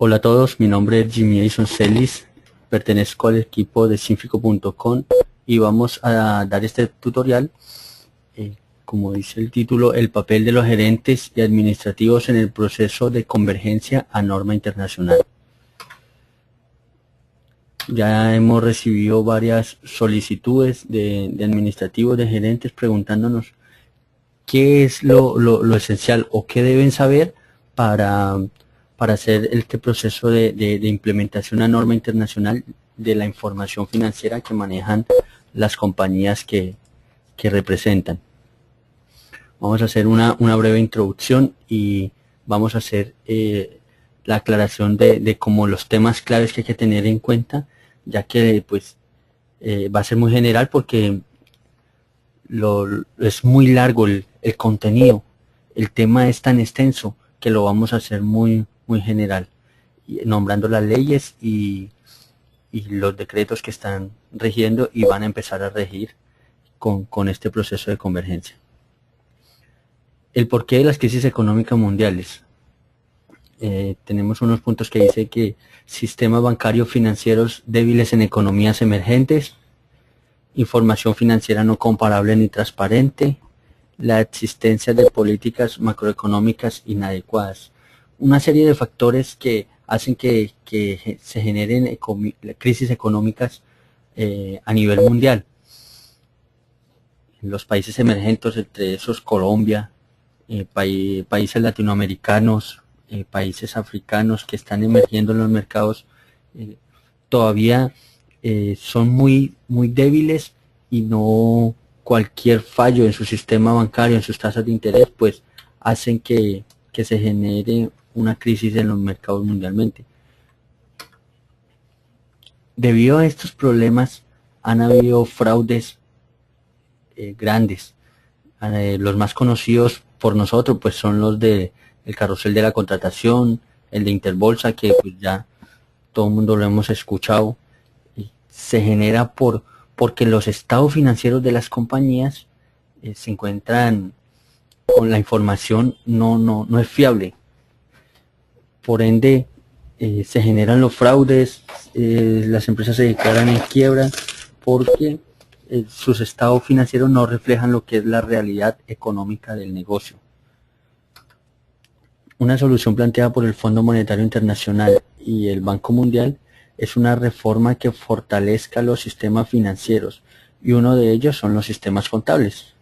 Hola a todos, mi nombre es Jimmy Edison Celis, pertenezco al equipo de Sinfico.com y vamos a dar este tutorial, como dice el título, el papel de los gerentes y administrativos en el proceso de convergencia a norma internacional. Ya hemos recibido varias solicitudes de administrativos, de gerentes, preguntándonos qué es lo esencial o qué deben saber para hacer este proceso de implementación a norma internacional de la información financiera que manejan las compañías que representan. Vamos a hacer una breve introducción y vamos a hacer la aclaración de como los temas claves que hay que tener en cuenta, ya que pues va a ser muy general porque es muy largo el contenido. El tema es tan extenso que lo vamos a hacer muy general, nombrando las leyes y los decretos que están rigiendo y van a empezar a regir con este proceso de convergencia. El porqué de las crisis económicas mundiales. Tenemos unos puntos que dice que sistemas bancarios financieros débiles en economías emergentes, información financiera no comparable ni transparente, la existencia de políticas macroeconómicas inadecuadas. Una serie de factores que hacen que se generen crisis económicas a nivel mundial. Los países emergentes, entre esos Colombia, países latinoamericanos, países africanos que están emergiendo en los mercados, todavía son muy débiles y no cualquier fallo en su sistema bancario, en sus tasas de interés, pues hacen que se genere una crisis en los mercados mundialmente. Debido a estos problemas han habido fraudes grandes. Los más conocidos por nosotros pues son los de el carrusel de la contratación, el de Interbolsa, que pues ya todo el mundo lo hemos escuchado. Se genera porque los estados financieros de las compañías se encuentran con la información no es fiable. Por ende, se generan los fraudes, las empresas se declaran en quiebra porque sus estados financieros no reflejan lo que es la realidad económica del negocio. Una solución planteada por el Fondo Monetario Internacional y el Banco Mundial es una reforma que fortalezca los sistemas financieros, y uno de ellos son los sistemas contables,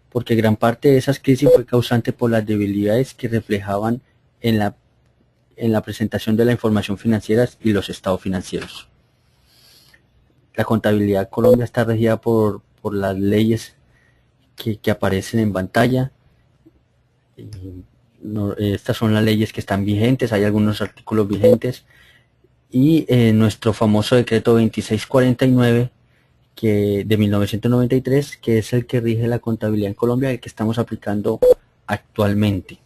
porque gran parte de esas crisis fue causante por las debilidades que reflejaban en la presentación de la información financiera y los estados financieros. La contabilidad en Colombia está regida por las leyes que aparecen en pantalla. Estas son las leyes que están vigentes, hay algunos artículos vigentes, y nuestro famoso decreto 2649 de 1993, que es el que rige la contabilidad en Colombia, el que estamos aplicando actualmente.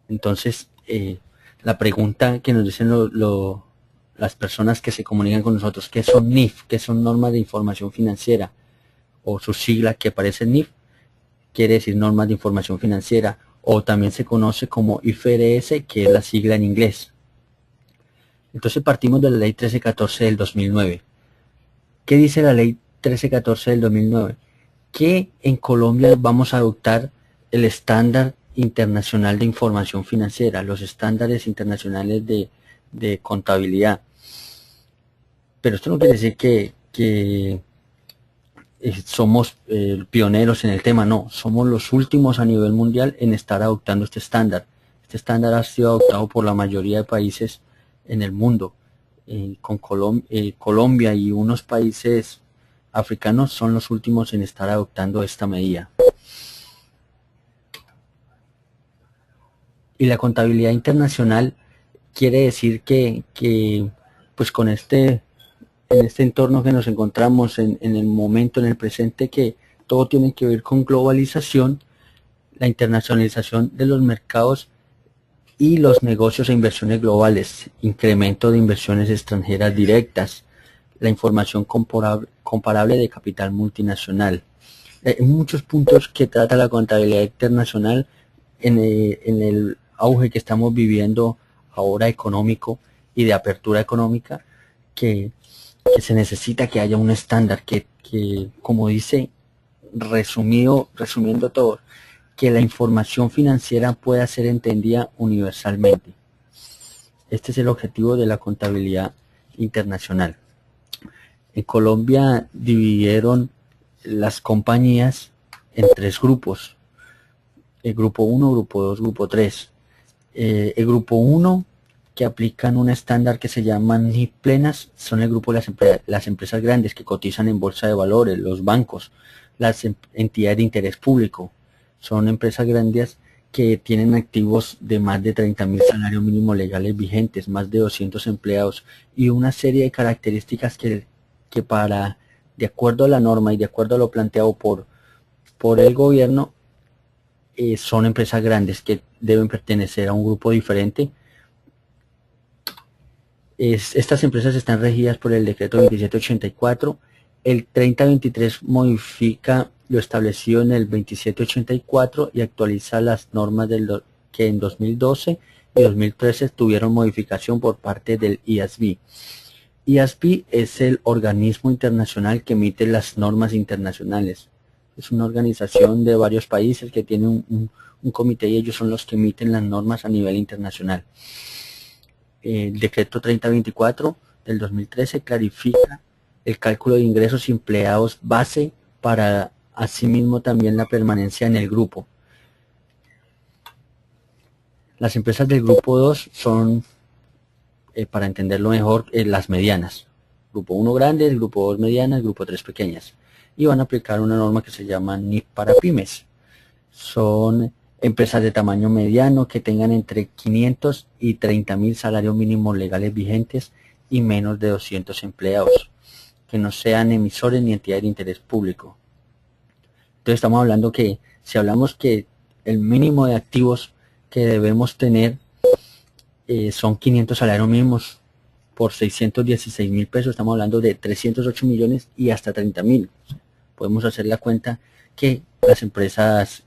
Entonces, la pregunta que nos dicen las personas que se comunican con nosotros, ¿qué son NIF? ¿Qué son normas de información financiera? O su sigla que aparece en NIF, quiere decir normas de información financiera, o también se conoce como IFRS, que es la sigla en inglés. Entonces partimos de la ley 1314 del 2009. ¿Qué dice la ley 1314 del 2009? Que en Colombia vamos a adoptar el estándar internacional de información financiera, los estándares internacionales de contabilidad. Pero esto no quiere decir que somos pioneros en el tema, no, somos los últimos a nivel mundial en estar adoptando este estándar. Este estándar ha sido adoptado por la mayoría de países en el mundo. Con Colombia y unos países africanos son los últimos en estar adoptando esta medida. Y la contabilidad internacional quiere decir que pues con en este entorno que nos encontramos en el momento, en el presente, que todo tiene que ver con globalización, la internacionalización de los mercados y los negocios e inversiones globales, incremento de inversiones extranjeras directas, la información comparable de capital multinacional. Hay muchos puntos que trata la contabilidad internacional en el auge que estamos viviendo ahora económico y de apertura económica, que se necesita que haya un estándar que como dice, resumiendo todo, que la información financiera pueda ser entendida universalmente. Este es el objetivo de la contabilidad internacional. En Colombia dividieron las compañías en 3 grupos. El grupo 1, grupo 2, grupo 3. El grupo 1, que aplican un estándar que se llama NIF plenas, son el grupo de las empresas grandes que cotizan en bolsa de valores, los bancos, las entidades de interés público. Son empresas grandes que tienen activos de más de 30.000 salarios mínimos legales vigentes, más de 200 empleados y una serie de características que de acuerdo a la norma y de acuerdo a lo planteado por el gobierno, son empresas grandes que deben pertenecer a un grupo diferente. Estas empresas están regidas por el decreto 2784. El 3023 modifica lo establecido en el 2784 y actualiza las normas que en 2012 y 2013 tuvieron modificación por parte del IASB. IASB es el organismo internacional que emite las normas internacionales. Es una organización de varios países que tiene un comité y ellos son los que emiten las normas a nivel internacional. El decreto 3024 del 2013 clarifica el cálculo de ingresos y empleados base para asimismo también la permanencia en el grupo. Las empresas del grupo 2 son, para entenderlo mejor, las medianas. Grupo 1 grandes, grupo 2 medianas, grupo 3 pequeñas. Y van a aplicar una norma que se llama NIF para pymes. Son empresas de tamaño mediano que tengan entre 500 y 30.000 salarios mínimos legales vigentes y menos de 200 empleados, que no sean emisores ni entidades de interés público. Entonces estamos hablando que, si hablamos que el mínimo de activos que debemos tener son 500 salarios mínimos por 616.000 pesos, estamos hablando de 308 millones y hasta 30.000. Podemos hacer la cuenta que las empresas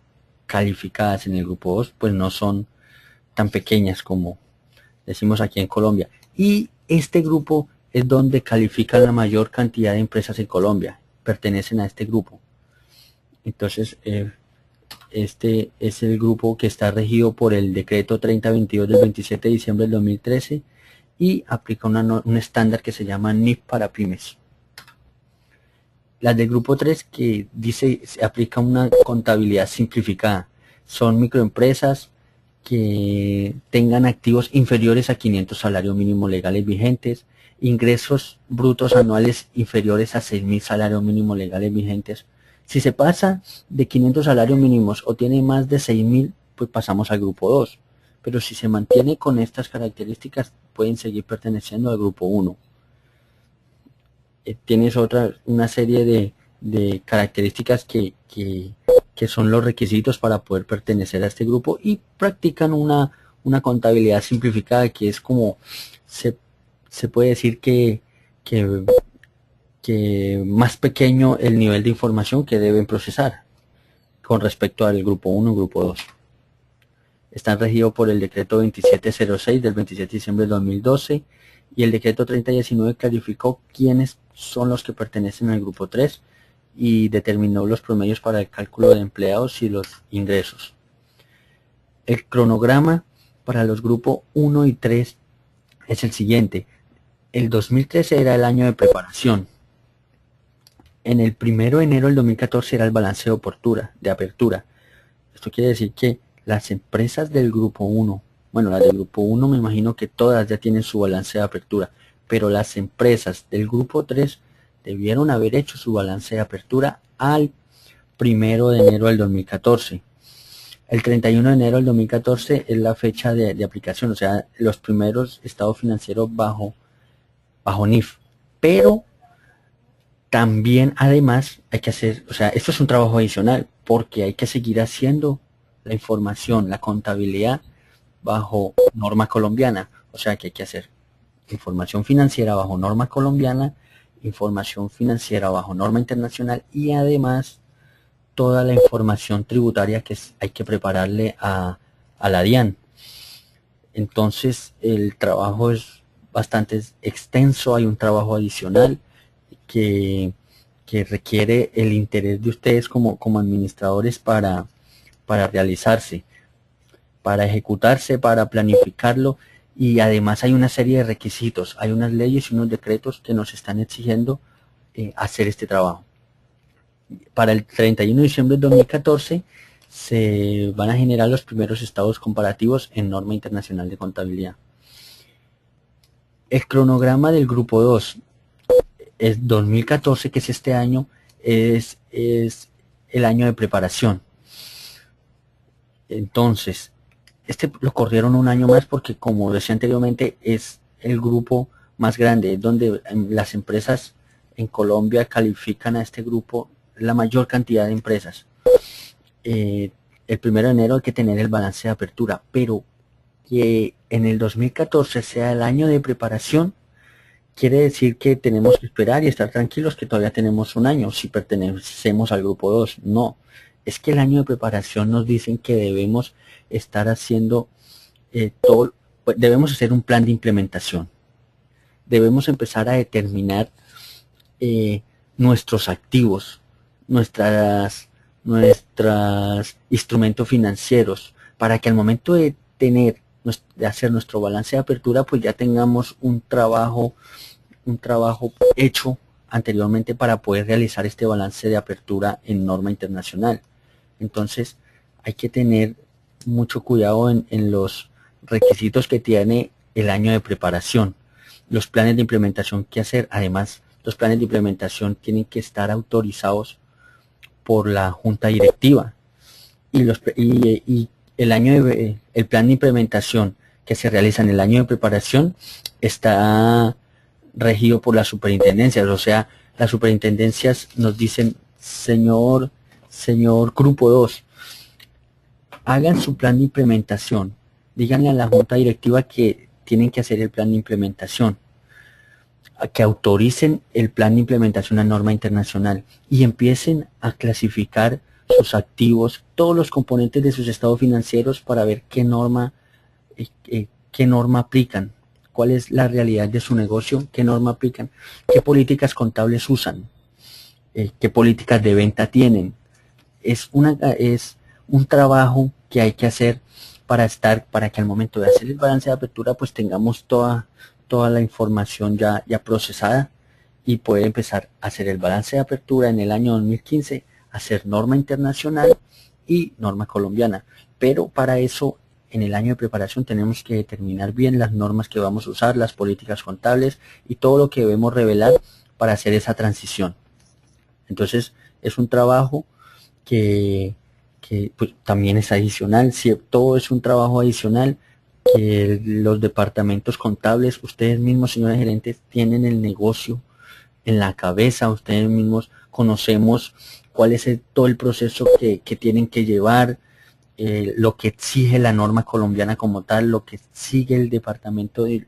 calificadas en el grupo 2 pues no son tan pequeñas como decimos aquí en Colombia, y este grupo es donde califican la mayor cantidad de empresas en Colombia, pertenecen a este grupo. Entonces este es el grupo que está regido por el decreto 3022 del 27 de diciembre del 2013 y aplica un estándar que se llama NIF para pymes. Las del grupo 3, que dice se aplica una contabilidad simplificada, son microempresas que tengan activos inferiores a 500 salarios mínimos legales vigentes, ingresos brutos anuales inferiores a 6.000 salarios mínimos legales vigentes. Si se pasa de 500 salarios mínimos o tiene más de 6.000, pues pasamos al grupo 2. Pero si se mantiene con estas características, pueden seguir perteneciendo al grupo 1. Tienes una serie de características que son los requisitos para poder pertenecer a este grupo y practican una contabilidad simplificada que es como se puede decir que más pequeño el nivel de información que deben procesar con respecto al grupo 1 y grupo 2. Están regidos por el decreto 2706 del 27 de diciembre de 2012 y el decreto 3019 clarificó quiénes son los que pertenecen al grupo 3 y determinó los promedios para el cálculo de empleados y los ingresos. El cronograma para los grupos 1 y 3 es el siguiente. El 2013 era el año de preparación. En el 1 de enero del 2014 era el balance de apertura. Esto quiere decir que las empresas del grupo 1, bueno, las del grupo 1 me imagino que todas ya tienen su balance de apertura, pero las empresas del grupo 3 debieron haber hecho su balance de apertura al 1 de enero del 2014. El 31 de enero del 2014 es la fecha de aplicación, o sea, los primeros estados financieros bajo NIF. Pero también además hay que hacer, o sea, esto es un trabajo adicional porque hay que seguir haciendo la información, la contabilidad bajo norma colombiana. O sea que hay que hacer información financiera bajo norma colombiana, información financiera bajo norma internacional y además toda la información tributaria que hay que prepararle a la DIAN. Entonces el trabajo es bastante extenso, hay un trabajo adicional que, que requiere el interés de ustedes como administradores para realizarse, para ejecutarse, para planificarlo, y además hay una serie de requisitos, hay unas leyes y unos decretos que nos están exigiendo hacer este trabajo. Para el 31 de diciembre de 2014 se van a generar los primeros estados comparativos en norma internacional de contabilidad. El cronograma del grupo 2 es 2014, que es este año, es el año de preparación. Entonces, este lo corrieron un año más porque, como decía anteriormente, es el grupo más grande, es donde las empresas en Colombia califican a este grupo la mayor cantidad de empresas. El 1 de enero hay que tener el balance de apertura, pero que en el 2014 sea el año de preparación, quiere decir que tenemos que esperar y estar tranquilos que todavía tenemos un año si pertenecemos al grupo 2. No, es que el año de preparación nos dicen que debemos estar haciendo debemos hacer un plan de implementación. Debemos empezar a determinar nuestros activos, nuestras instrumentos financieros, para que al momento de hacer nuestro balance de apertura, pues ya tengamos un trabajo hecho anteriormente para poder realizar este balance de apertura en norma internacional. Entonces hay que tener mucho cuidado en los requisitos que tiene el año de preparación, los planes de implementación que hacer. Además, los planes de implementación tienen que estar autorizados por la junta directiva, y el plan de implementación que se realiza en el año de preparación está regido por las superintendencias. O sea, las superintendencias nos dicen: señor grupo 2, hagan su plan de implementación, díganle a la junta directiva que tienen que hacer el plan de implementación, que autoricen el plan de implementación a norma internacional y empiecen a clasificar sus activos, todos los componentes de sus estados financieros, para ver qué norma aplican, cuál es la realidad de su negocio, qué norma aplican, qué políticas contables usan, qué políticas de venta tienen. Es un trabajo que hay que hacer para que al momento de hacer el balance de apertura pues tengamos toda la información ya procesada, y poder empezar a hacer el balance de apertura en el año 2015, hacer norma internacional y norma colombiana. Pero para eso, en el año de preparación, tenemos que determinar bien las normas que vamos a usar, las políticas contables y todo lo que debemos revelar para hacer esa transición. Entonces es un trabajo que pues, también es adicional. Si todo es un trabajo adicional, que los departamentos contables, ustedes mismos, señores gerentes, tienen el negocio en la cabeza, ustedes mismos conocemos cuál es todo el proceso que tienen que llevar, lo que exige la norma colombiana como tal, lo que sigue el departamento de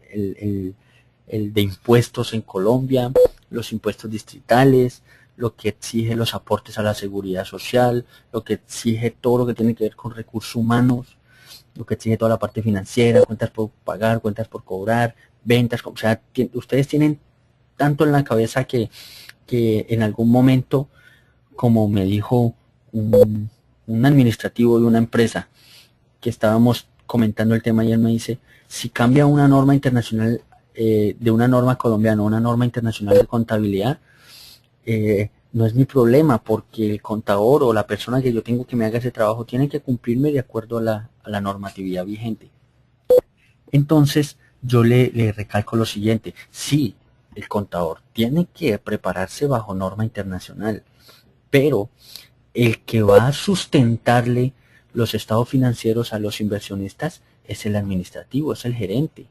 impuestos en Colombia, los impuestos distritales, lo que exige los aportes a la seguridad social, lo que exige todo lo que tiene que ver con recursos humanos, lo que exige toda la parte financiera, cuentas por pagar, cuentas por cobrar, ventas. O sea, ustedes tienen tanto en la cabeza que en algún momento, como me dijo un administrativo de una empresa que estábamos comentando el tema, y él me dice: si cambia una norma internacional de una norma colombiana a una norma internacional de contabilidad, no es mi problema, porque el contador o la persona que yo tengo que me haga ese trabajo tiene que cumplirme de acuerdo a la normatividad vigente. Entonces yo le recalco lo siguiente: sí, el contador tiene que prepararse bajo norma internacional, pero el que va a sustentarle los estados financieros a los inversionistas es el administrativo, es el gerente.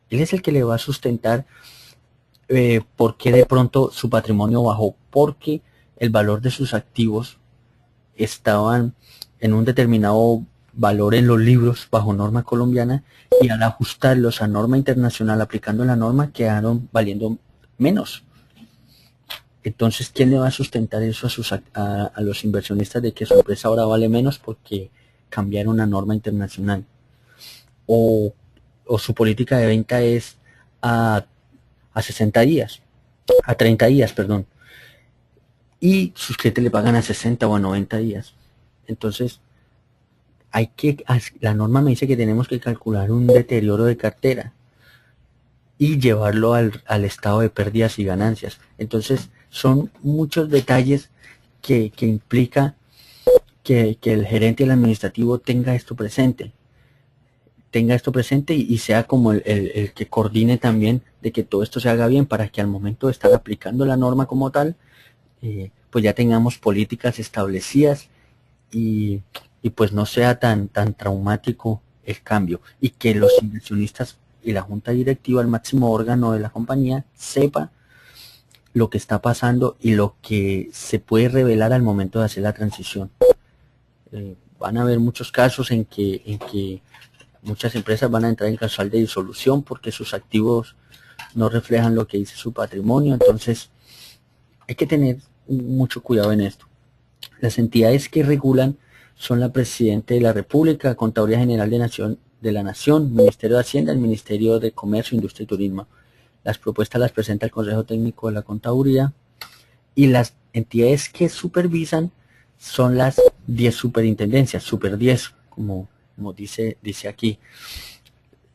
Él es el que le va a sustentar por qué de pronto su patrimonio bajó, porque el valor de sus activos estaban en un determinado valor en los libros bajo norma colombiana, y al ajustarlos a norma internacional aplicando la norma quedaron valiendo menos. Entonces, ¿quién le va a sustentar eso a los inversionistas, de que su empresa ahora vale menos porque cambiaron una norma internacional? O o su política de venta es a 60 días, a 30 días, perdón, y sus clientes le pagan a 60 o a 90 días. Entonces, la norma me dice que tenemos que calcular un deterioro de cartera y llevarlo al estado de pérdidas y ganancias. Entonces, son muchos detalles que implica que el gerente y el administrativo tenga esto presente y sea como el que coordine también de que todo esto se haga bien, para que al momento de estar aplicando la norma como tal, pues ya tengamos políticas establecidas y, pues no sea tan traumático el cambio, y que los inversionistas y la junta directiva, el máximo órgano de la compañía, sepa lo que está pasando y lo que se puede revelar al momento de hacer la transición. Van a haber muchos casos en que muchas empresas van a entrar en causal de disolución porque sus activos no reflejan lo que dice su patrimonio. Entonces hay que tener mucho cuidado en esto. Las entidades que regulan son la Presidenta de la República, Contaduría General de la Nación, Ministerio de Hacienda, el Ministerio de Comercio, Industria y Turismo. Las propuestas las presenta el Consejo Técnico de la Contaduría, y las entidades que supervisan son las 10 superintendencias, super 10, como dice aquí,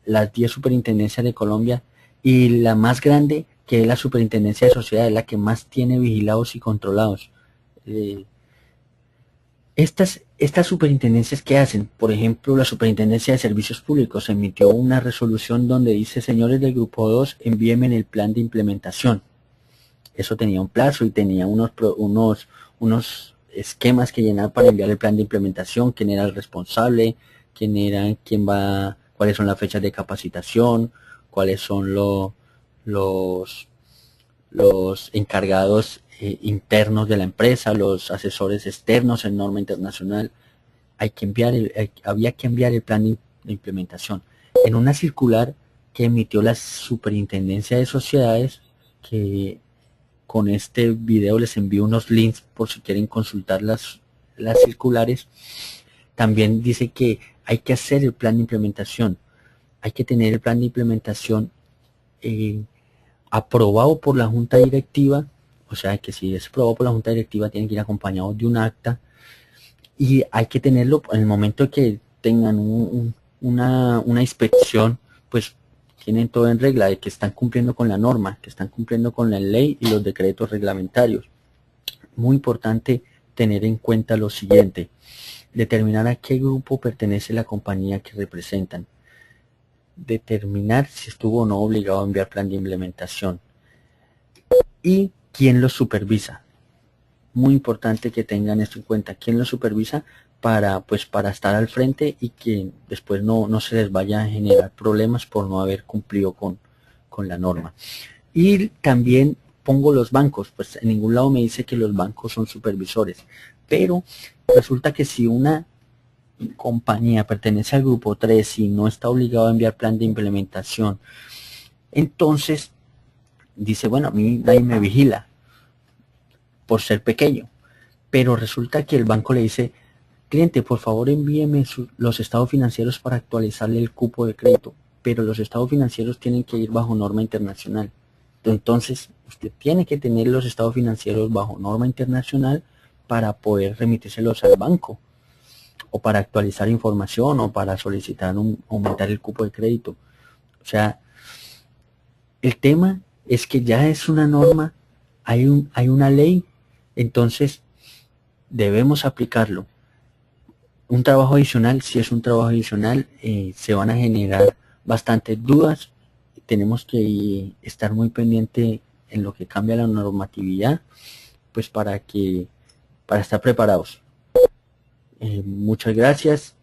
las 10 superintendencias de Colombia, y la más grande, que es la Superintendencia de Sociedades, la que más tiene vigilados y controlados. Estas superintendencias, ¿qué hacen? Por ejemplo, la Superintendencia de Servicios Públicos emitió una resolución donde dice: señores del Grupo 2, envíenme el plan de implementación. Eso tenía un plazo y tenía unos esquemas que llenar para enviar el plan de implementación, quién era el responsable, cuáles son las fechas de capacitación, cuáles son los encargados internos de la empresa, los asesores externos en norma internacional. Había que enviar el plan de implementación en una circular que emitió la Superintendencia de Sociedades, que con este video les envío unos links por si quieren consultar las circulares. También dice que hay que hacer el plan de implementación, hay que tener el plan de implementación aprobado por la junta directiva, o sea que si es aprobado por la junta directiva tiene que ir acompañado de un acta, y hay que tenerlo en el momento que tengan una inspección, pues tienen todo en regla, de que están cumpliendo con la norma, que están cumpliendo con la ley y los decretos reglamentarios. Muy importante tener en cuenta lo siguiente: determinar a qué grupo pertenece la compañía que representan, determinar si estuvo o no obligado a enviar plan de implementación y quién lo supervisa. Muy importante que tengan esto en cuenta: quién lo supervisa, para estar al frente y que después no se les vaya a generar problemas por no haber cumplido con la norma. Y también pongo los bancos, pues en ningún lado me dice que los bancos son supervisores, pero resulta que si una compañía pertenece al grupo 3 y no está obligado a enviar plan de implementación, entonces dice: bueno, a mí nadie me vigila por ser pequeño. Pero resulta que el banco le dice: cliente, por favor envíeme los estados financieros para actualizarle el cupo de crédito, pero los estados financieros tienen que ir bajo norma internacional. Entonces usted tiene que tener los estados financieros bajo norma internacional para poder remitírselos al banco, o para actualizar información, o para solicitar aumentar el cupo de crédito. O sea, el tema es que ya es una norma, hay una ley, entonces debemos aplicarlo. Un trabajo adicional, si es un trabajo adicional, se van a generar bastantes dudas. Tenemos que estar muy pendiente en lo que cambia la normatividad, pues para estar preparados. Muchas gracias.